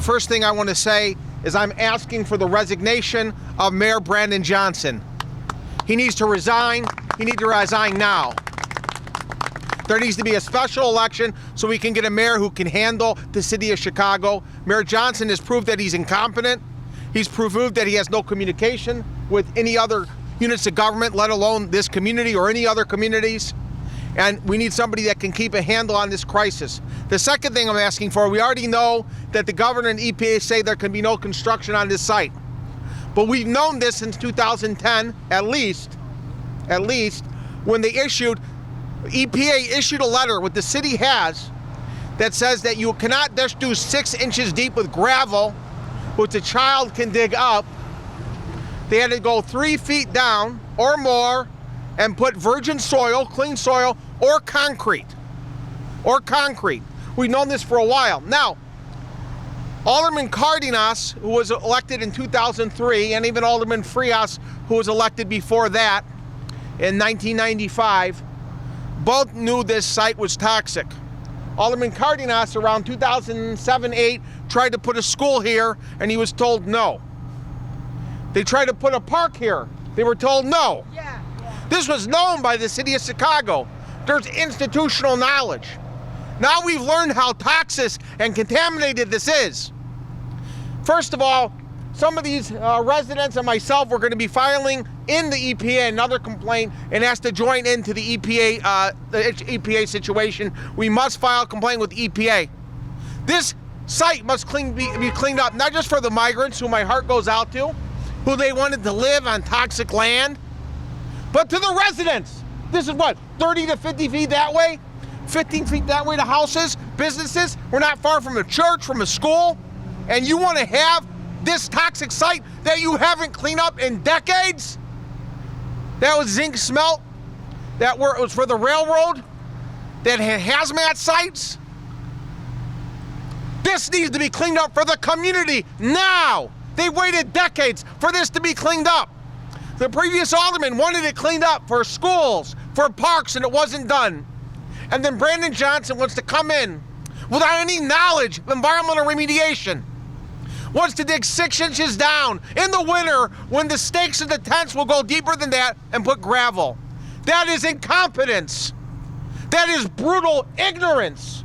The first thing I want to say is I'm asking for the resignation of Mayor Brandon Johnson. He needs to resign. He needs to resign now. There needs to be a special election so we can get a mayor who can handle the city of Chicago. Mayor Johnson has proved that he's incompetent. He's proved that he has no communication with any other units of government, let alone this community or any other communities. And we need somebody that can keep a handle on this crisis. The second thing I'm asking for, we already know that the governor and EPA say there can be no construction on this site. But we've known this since 2010, at least, when they EPA issued a letter, what the city has, that says that you cannot just do 6 inches deep with gravel, which a child can dig up. They had to go 3 feet down or more and put virgin soil, clean soil, or concrete. We've known this for a while. Now, Alderman Cardenas, who was elected in 2003, and even Alderman Frias, who was elected before that in 1995, both knew this site was toxic. Alderman Cardenas, around 2007-8, tried to put a school here, and he was told no. They tried to put a park here. They were told no. This was known by the city of Chicago. There's institutional knowledge. Now we've learned how toxic and contaminated this is. First of all, some of these residents and myself were going to be filing in the EPA another complaint and asked to join into the EPA situation. We must file a complaint with EPA. This site must be cleaned up, not just for the migrants, who my heart goes out to, who they wanted to live on toxic land, but to the residents. This is what, 30 to 50 feet that way? 15 feet that way to houses, businesses. We're not far from a church, from a school. And you want to have this toxic site that you haven't cleaned up in decades? That was zinc smelt. It was for the railroad. That had hazmat sites. This needs to be cleaned up for the community now. They waited decades for this to be cleaned up. The previous alderman wanted it cleaned up for schools, for parks, and it wasn't done. And then Brandon Johnson wants to come in without any knowledge of environmental remediation. Wants to dig 6 inches down in the winter when the stakes of the tents will go deeper than that and put gravel. That is incompetence. That is brutal ignorance.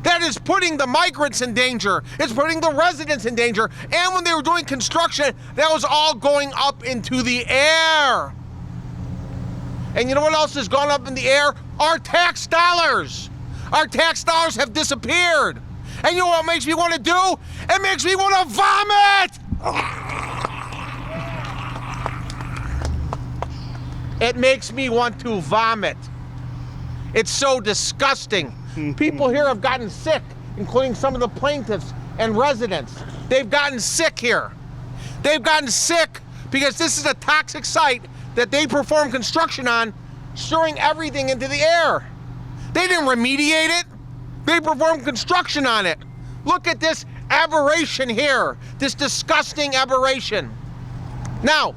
That is putting the migrants in danger. It's putting the residents in danger. And when they were doing construction, that was all going up into the air. And you know what else has gone up in the air? Our tax dollars. Our tax dollars have disappeared. And you know what it makes me want to do? It makes me want to vomit! It makes me want to vomit. It's so disgusting. People here have gotten sick, including some of the plaintiffs and residents. They've gotten sick here. They've gotten sick because this is a toxic site that they perform construction on, storing everything into the air. They didn't remediate it. They performed construction on it. Look at this aberration here, this disgusting aberration. Now,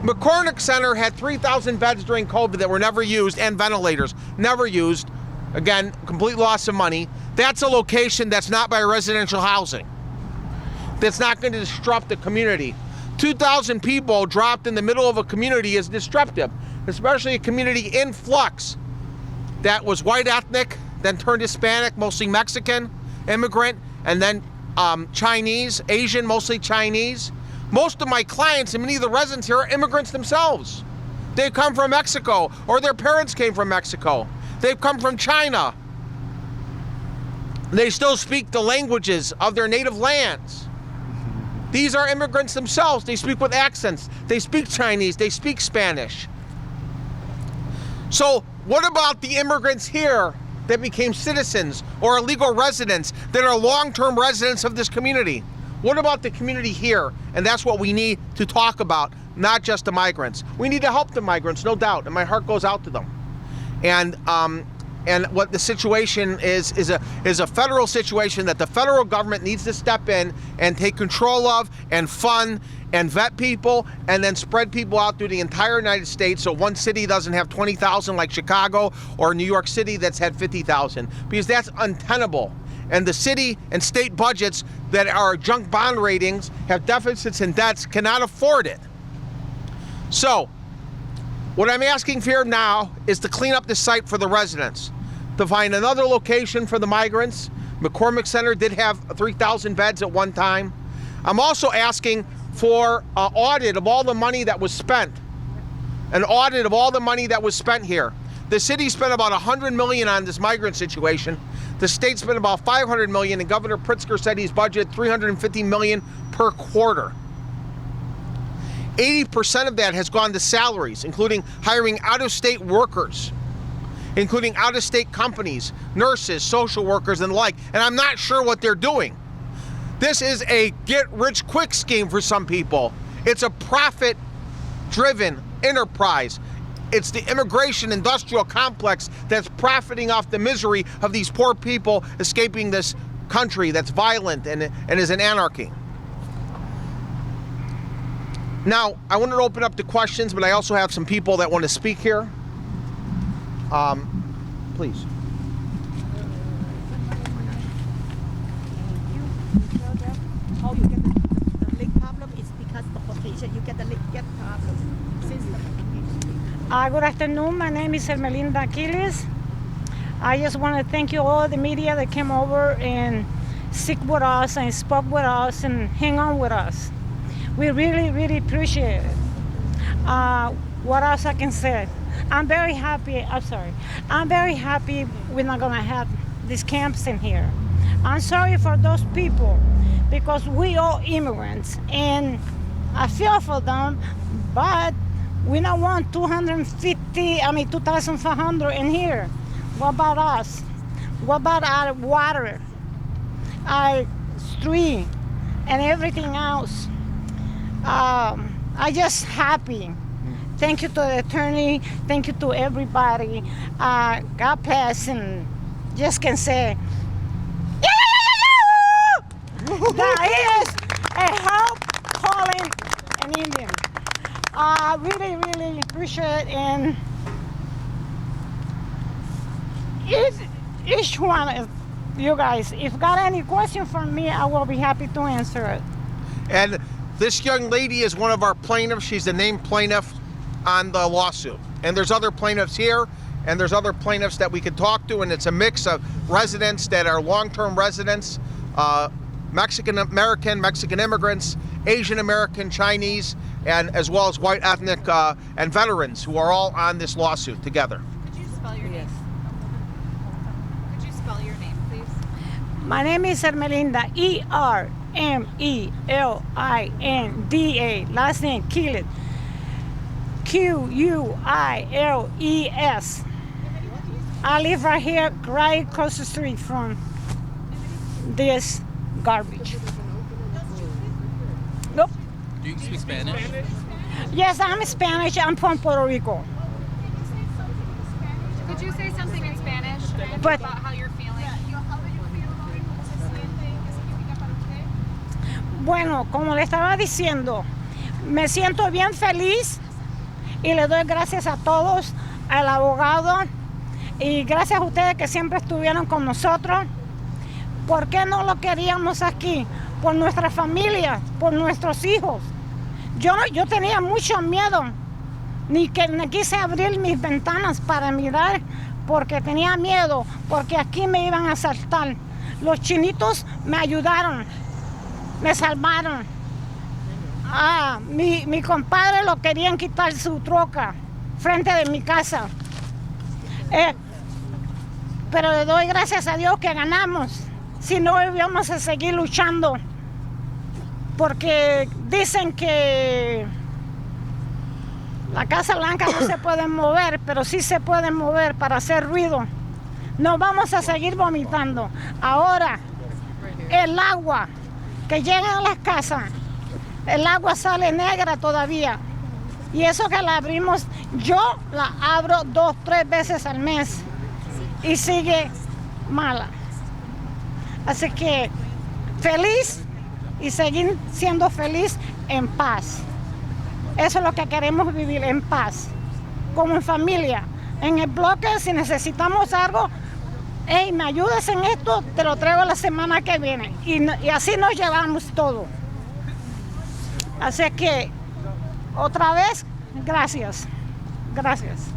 McCormick Center had 3,000 beds during COVID that were never used, and ventilators, never used. Again, complete loss of money. That's a location that's not by residential housing. That's not going to disrupt the community. 2,000 people dropped in the middle of a community is disruptive, especially a community in flux that was white ethnic, then turned Hispanic, mostly Mexican, immigrant, and then Chinese, Asian, mostly Chinese. Most of my clients and many of the residents here are immigrants themselves. They've come from Mexico, or their parents came from Mexico. They've come from China. They still speak the languages of their native lands. These are immigrants themselves. They speak with accents. They speak Chinese. They speak Spanish. So what about the immigrants here that became citizens or legal residents that are long-term residents of this community? What about the community here? And that's what we need to talk about, not just the migrants. We need to help the migrants, no doubt, and my heart goes out to them. And what the situation is a federal situation that the federal government needs to step in and take control of and fund and vet people and then spread people out through the entire United States so one city doesn't have 20,000 like Chicago or New York City that's had 50,000, because that's untenable. and the city and state budgets that are junk bond ratings, have deficits and debts, cannot afford it. So, what I'm asking for now is to clean up the site for the residents, to find another location for the migrants. McCormick Center did have 3,000 beds at one time. I'm also asking for an audit of all the money that was spent. An audit of all the money that was spent here. The city spent about $100 million on this migrant situation. The state spent about $500 million, and Governor Pritzker said he's budgeted $350 million per quarter. 80% of that has gone to salaries, including hiring out-of-state workers, including out-of-state companies, nurses, social workers, and the like. And I'm not sure what they're doing. This is a get-rich-quick scheme for some people. It's a profit-driven enterprise. It's the immigration industrial complex that's profiting off the misery of these poor people escaping this country that's violent and is an anarchy. Now, I wanted to open up to questions, but I also have some people that want to speak here. Please. How you get the leg problem is because of the patient. You get the leg problem since the Good afternoon. My name is Hermelinda Aquiles. I just want to thank you all, the media that came over and speak with us and spoke with us and hang on with us. We really, really appreciate it. What else I can say? I'm very happy we're not going to have these camps in here. I'm sorry for those people because we all immigrants and I feel for them, but we don't want 2,500 in here. What about us? What about our water, our street, and everything else? I'm just happy. Thank you to the attorney. Thank you to everybody. God bless, and just can say, that is a hope calling an Indian. I really, really appreciate it, and each one of you guys, if got any question from me, I will be happy to answer it. And this young lady is one of our plaintiffs. She's the named plaintiff on the lawsuit. And there's other plaintiffs here, and there's other plaintiffs that we could talk to, and it's a mix of residents that are long-term residents, Mexican-American, Mexican immigrants, Asian-American, Chinese, and as well as white ethnic and veterans who are all on this lawsuit together. Could you spell your name? Could you spell your name, please? My name is Hermelinda, E-R-M-E-L-I-N-D-A. Last name, Quiles. Q-U-I-L-E-S. I live right here, right across the street from this garbage. Nope. Do you speak Spanish? Yes, I'm Spanish. I'm from Puerto Rico. Could you say something in Spanish But- about how you're feeling? Bueno, como le estaba diciendo, me siento bien feliz y le doy gracias a todos, al abogado y gracias a ustedes que siempre estuvieron con nosotros. ¿Por qué no lo queríamos aquí? Por nuestra familia, por nuestros hijos. Yo tenía mucho miedo, ni quise abrir mis ventanas para mirar porque tenía miedo, porque aquí me iban a asaltar. Los chinitos me ayudaron, me salvaron. Mi compadre lo querían quitar su troca frente de mi casa. Pero le doy gracias a Dios que ganamos. Si no, íbamos a seguir luchando. Porque dicen que la Casa Blanca no se puede mover, pero sí se puede mover para hacer ruido. No vamos a seguir vomitando. Ahora, el agua que llega a las casas, el agua sale negra todavía. Y eso que la abrimos, yo la abro 2, 3 veces al mes y sigue mala. Así que feliz y seguir siendo feliz en paz. Eso es lo que queremos vivir, en paz, como en familia. En el bloque, si necesitamos algo, hey, me ayudas en esto, te lo traigo la semana que viene. Y así nos llevamos todo. Así que, otra vez, gracias. Gracias.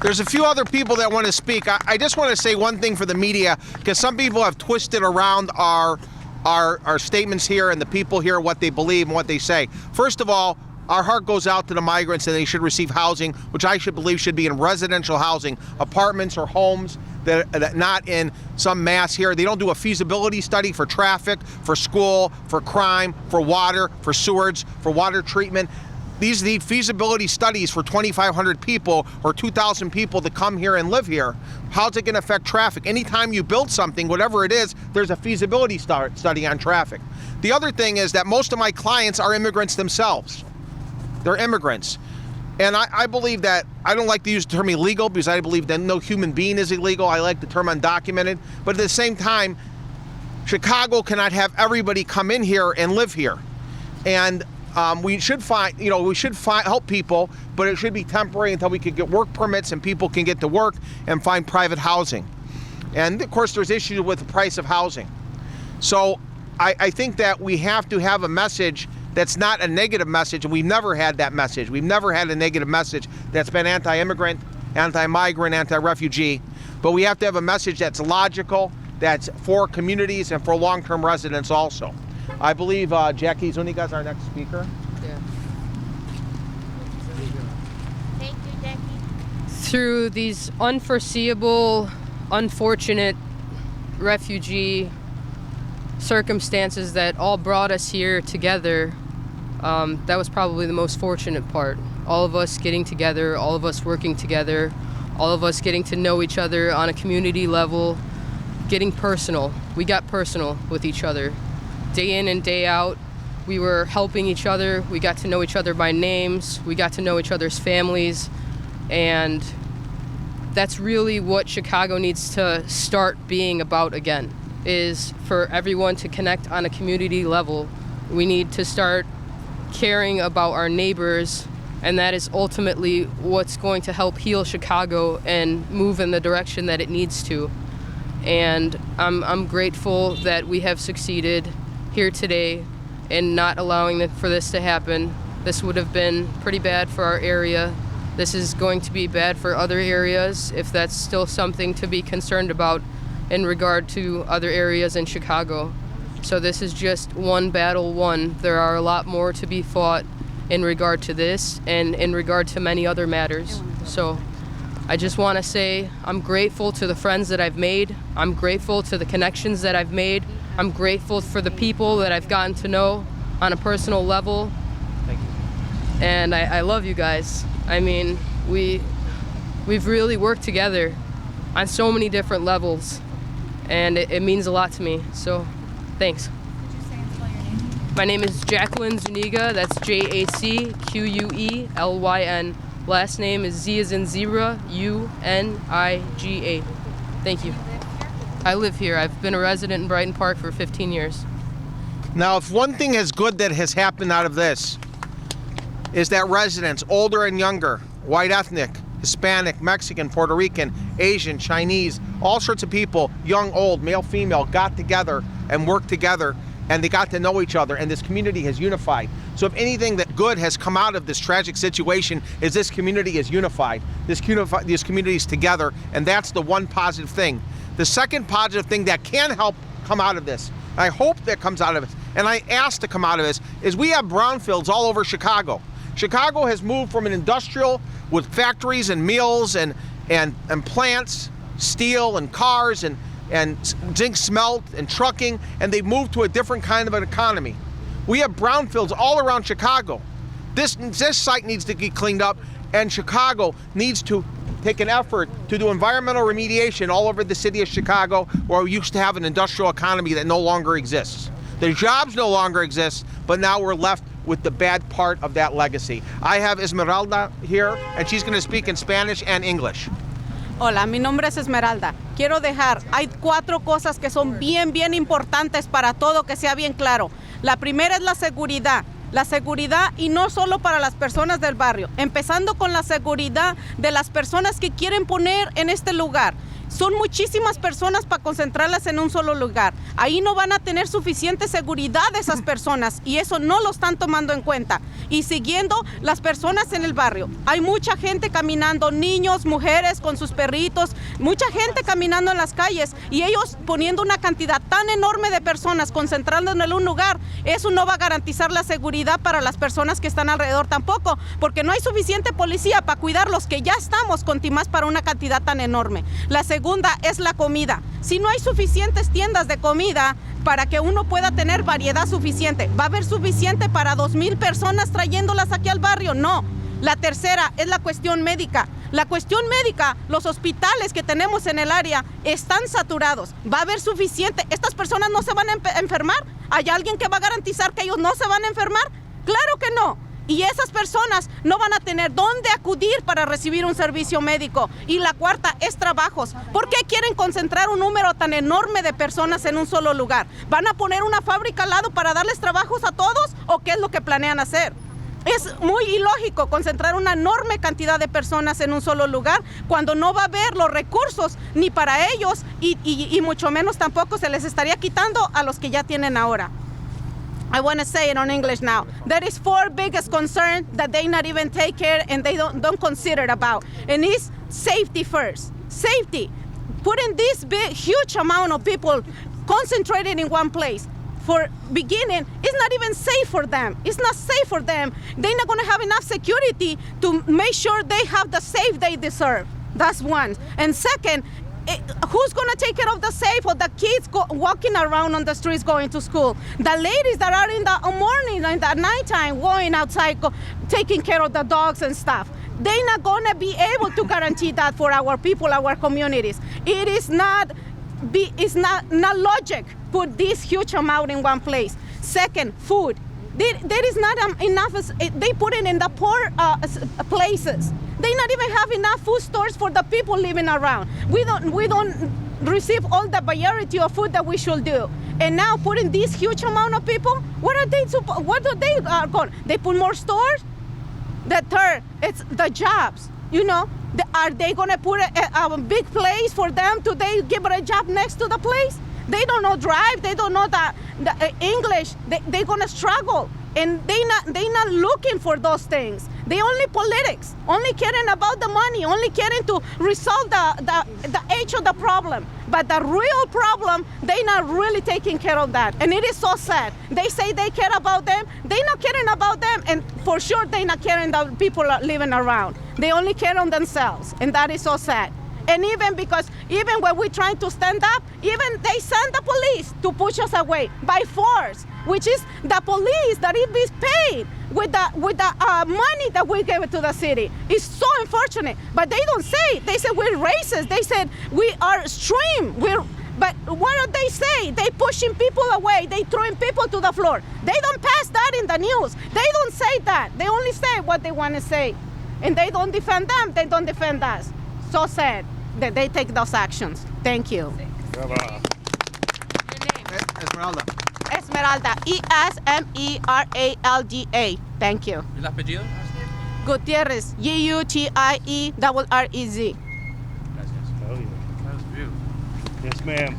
There's a few other people that want to speak. I just want to say one thing for the media, because some people have twisted around our statements here and the people here, what they believe and what they say. First of all, our heart goes out to the migrants, and they should receive housing, which I should believe should be in residential housing, apartments or homes that not in some mass here. They don't do a feasibility study for traffic, for school, for crime, for water, for sewage, for water treatment. These need feasibility studies for 2,500 people or 2,000 people to come here and live here. How's it going to affect traffic? Anytime you build something, whatever it is, there's a feasibility study on traffic. The other thing is that most of my clients are immigrants themselves. They're immigrants. And I believe that, I don't like to use the term illegal because I believe that no human being is illegal. I like the term undocumented. But at the same time, Chicago cannot have everybody come in here and live here. And we should help people, but it should be temporary until we can get work permits and people can get to work and find private housing. And of course, there's issues with the price of housing. So I think that we have to have a message that's not a negative message, and we've never had that message. We've never had a negative message that's been anti-immigrant, anti-migrant, anti-refugee. But we have to have a message that's logical, that's for communities and for long-term residents also. I believe Jackie Zuniga is our next speaker. Yeah. Thank you, Jackie. Through these unforeseeable, unfortunate refugee circumstances that all brought us here together, that was probably the most fortunate part. All of us getting together, all of us working together, all of us getting to know each other on a community level, getting personal. We got personal with each other. Day in and day out, we were helping each other. We got to know each other by names. We got to know each other's families. And that's really what Chicago needs to start being about again, is for everyone to connect on a community level. We need to start caring about our neighbors, and that is ultimately what's going to help heal Chicago and move in the direction that it needs to. And I'm grateful that we have succeeded here today in not allowing for this to happen. This would have been pretty bad for our area. This is going to be bad for other areas, if that's still something to be concerned about in regard to other areas in Chicago. So this is just one battle won. There are a lot more to be fought in regard to this and in regard to many other matters. So I just want to say I'm grateful to the friends that I've made. I'm grateful to the connections that I've made. I'm grateful for the people that I've gotten to know on a personal level. Thank you. And I love you guys. I mean, we've really worked together on so many different levels, and it means a lot to me. So, thanks. Could you say and spell your name? My name is Jacqueline Zuniga. That's Jacqueulyn. Last name is Z as in zebra, Uniga. Thank you. I live here. I've been a resident in Brighton Park for 15 years. Now, if one thing is good that has happened out of this is that residents, older and younger, white ethnic, Hispanic, Mexican, Puerto Rican, Asian, Chinese, all sorts of people, young, old, male, female, got together and worked together, and they got to know each other, and this community has unified. So if anything that good has come out of this tragic situation is this community is unified. These communities together, and that's the one positive thing. The second positive thing that can help come out of this, I hope that comes out of it, and I ask to come out of this, is we have brownfields all over Chicago. Chicago has moved from an industrial with factories and mills and plants, steel and cars and zinc smelt and trucking, and they've moved to a different kind of an economy. We have brownfields all around Chicago. This site needs to get cleaned up, and Chicago needs to take an effort to do environmental remediation all over the city of Chicago, where we used to have an industrial economy that no longer exists. The jobs no longer exist, but now we're left with the bad part of that legacy. I have Esmeralda here, and she's going to speak in Spanish and English. Hola, mi nombre es Esmeralda. Quiero dejar, hay 4 cosas que son bien importantes para todo, que sea bien claro. La primera es la seguridad y no solo para las personas del barrio, empezando con la seguridad de las personas que quieren poner en este lugar. Son muchísimas personas para concentrarlas en un solo lugar. Ahí no van a tener suficiente seguridad esas personas y eso no lo están tomando en cuenta. Y siguiendo las personas en el barrio, hay mucha gente caminando, niños, mujeres con sus perritos, mucha gente caminando en las calles y ellos poniendo una cantidad tan enorme de personas concentrándonos en un lugar, eso no va a garantizar la seguridad para las personas que están alrededor tampoco, porque no hay suficiente policía para cuidar los que ya estamos con timás para una cantidad tan enorme. La segunda es la comida. Si no hay suficientes tiendas de comida para que uno pueda tener variedad suficiente, ¿va a haber suficiente para 2,000 personas trayéndolas aquí al barrio? No. La tercera es la cuestión médica. La cuestión médica, los hospitales que tenemos en el área están saturados. ¿Va a haber suficiente? ¿Estas personas no se van a enfermar? ¿Hay alguien que va a garantizar que ellos no se van a enfermar? Claro que no. Y esas personas no van a tener dónde acudir para recibir un servicio médico. Y la cuarta es trabajos. ¿Por qué quieren concentrar un número tan enorme de personas en un solo lugar? ¿Van a poner una fábrica al lado para darles trabajos a todos? ¿O qué es lo que planean hacer? Es muy ilógico concentrar una enorme cantidad de personas en un solo lugar cuando no va a haber los recursos ni para ellos y mucho menos tampoco se les estaría quitando a los que ya tienen ahora. I want to say it on English now. That is 4 biggest concern that they not even take care and they don't consider about. And it's safety first. Safety. Putting this big, huge amount of people concentrated in one place. For beginning, it's not even safe for them. It's not safe for them. They're not going to have enough security to make sure they have the safe they deserve. That's one. And second, who's going to take care of the safe of the kids walking around on the streets going to school? The ladies that are in the morning and the nighttime going outside, taking care of the dogs and stuff. They're not going to be able to guarantee that for our people, our communities. It is not logic put this huge amount in one place. Second, food. There is not enough. They put it in the poor places. They not even have enough food stores for the people living around. We don't receive all the variety of food that we should do. And now putting this huge amount of people, what are they going? They put more stores? The third, it's the jobs. You know, are they going to put a big place for them? Do they give it a job next to the place? They don't know drive. They don't know the English. They're going to struggle. And they not looking for those things. They only politics, only caring about the money, only caring to resolve the edge of the problem. But the real problem, they not really taking care of that. And it is so sad. They say they care about them. They not caring about them. And for sure, they not caring the people living around. They only care on themselves. And that is so sad. And even when we're trying to stand up, even they send the police to push us away by force, which is the police that it is paid with the money that we give it to the city. It's so unfortunate. But they don't say. They say we're racist. They said we are extreme. But what do they say? They pushing people away. They throwing people to the floor. They don't pass that in the news. They don't say that. They only say what they want to say. And they don't defend them. They don't defend us. So sad that they take those actions. Thank you. Esmeralda. Esmeralda, Esmeralda. Thank you. ¿El apellido? Gutierrez, Gutierrez. Gracias. Oh, yeah. That was beautiful. Yes, ma'am.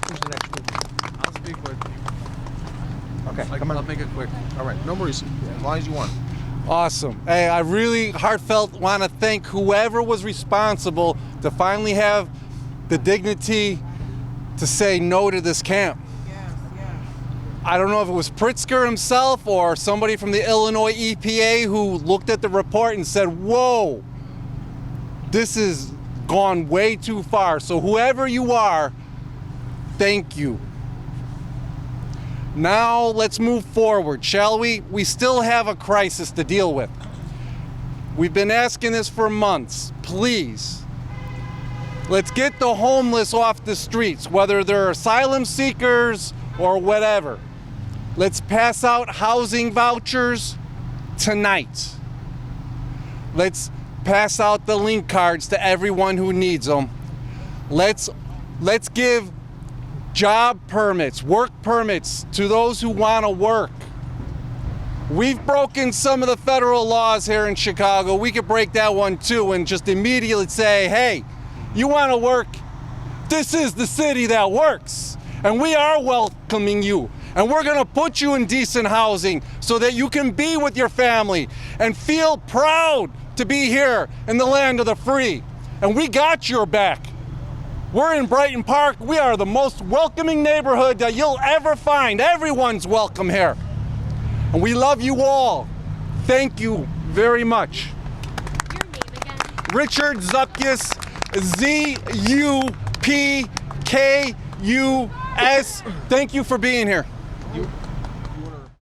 Who's the next speaker? I'll speak quick. Okay, come on. I'll make it quick. All right, no worries. As long as you want. Awesome. Hey, I really heartfelt want to thank whoever was responsible to finally have the dignity to say no to this camp. I don't know if it was Pritzker himself or somebody from the Illinois EPA who looked at the report and said, whoa, this has gone way too far. So whoever you are, thank you. Now let's move forward, shall we? We still have a crisis to deal with. We've been asking this for months. Please, let's get the homeless off the streets, whether they're asylum seekers or whatever. Let's pass out housing vouchers tonight. Let's pass out the link cards to everyone who needs them. Let's give job permits, work permits to those who want to work. We've broken some of the federal laws here in Chicago. We could break that one too and just immediately say, hey, you want to work, this is the city that works. And we are welcoming you. And we're going to put you in decent housing so that you can be with your family and feel proud to be here in the land of the free. And we got your back. We're in Brighton Park. We are the most welcoming neighborhood that you'll ever find. Everyone's welcome here. And we love you all. Thank you very much. Your name again? Richard Zupkus, Z-U-P-K-U-S. Thank you for being here.